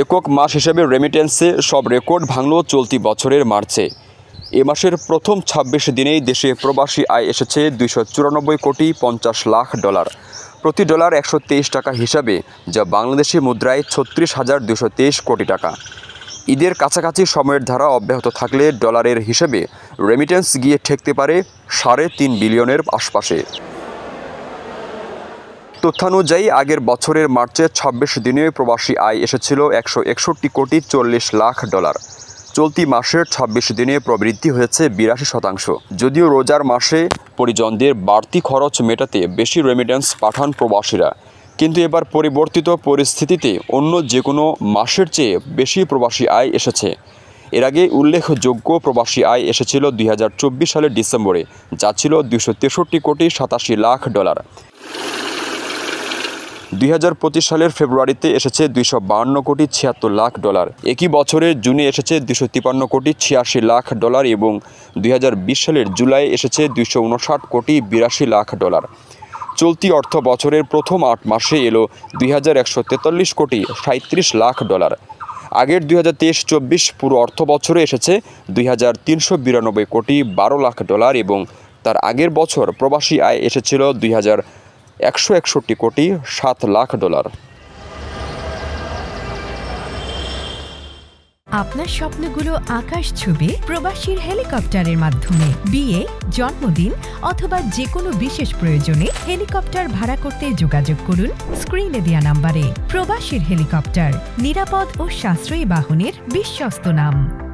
একক মাস হিসেবে রেমিটেন্সে সব রেকর্ড ভাঙল চলতি বছরের মার্চে। এ মাসের প্রথম ২৬ দিনেই দেশে প্রবাসী আয় এসেছে $294,50,00,000 প্রতি ডলার ১২৩ টাকা হিসাবে, যা বাংলাদেশি মুদ্রায় ৩৬,২২৩ কোটি টাকা। ঈদের কাছাকাছি সময়ের ধারা অব্যাহত থাকলে ডলারের হিসেবে রেমিটেন্স গিয়ে ঠেকতে পারে $৩.৫ বিলিয়নের আশপাশে। তথ্যানুযায়ী আগের বছরের মার্চে ২৬ দিনে প্রবাসী আয় এসেছিল $১৬১,৪০,০০,০০০। চলতি মাসের ২৬ দিনে প্রবৃদ্ধি হয়েছে ৮২%। যদিও রোজার মাসে পরিজনদের বাড়তি খরচ মেটাতে বেশি রেমিটেন্স পাঠান প্রবাসীরা, কিন্তু এবার পরিবর্তিত পরিস্থিতিতে অন্য যে কোনো মাসের চেয়ে বেশি প্রবাসী আয় এসেছে। এর আগে উল্লেখযোগ্য প্রবাসী আয় এসেছিল ২০২৪ সালের ডিসেম্বরে, যা ছিল $২৬৩,৮৭,০০,০০০। ২০২৫ সালের ফেব্রুয়ারিতে এসেছে $২৫২,৭৬,০০,০০০। একই বছরের জুনে এসেছে $২৫৩,৮৬,০০,০০০ এবং ২০২০ সালের জুলাইয়ে এসেছে $২৫৯,৮২,০০,০০০। চলতি অর্থ বছরের প্রথম ৮ মাসে এলো $২১৪৩,৩৭,০০,০০০। আগের ২০২৩-২৪ পুরো অর্থ বছরে এসেছে $২৩৯,১২,০০,০০০ এবং তার আগের বছর প্রবাসী আয় এসেছিল $২১৬,৭,০০,০০০। আপনার স্বপ্নগুলো আকাশ ছুবে প্রবাসীর হেলিকপ্টারের মাধ্যমে। বিয়ে, জন্মদিন অথবা যে কোনো বিশেষ প্রয়োজনে হেলিকপ্টার ভাড়া করতে যোগাযোগ করুন স্ক্রিনে দেয়া নাম্বারে। প্রবাসীর হেলিকপ্টার, নিরাপদ ও সাশ্রয়ী বাহনের বিশ্বস্ত নাম।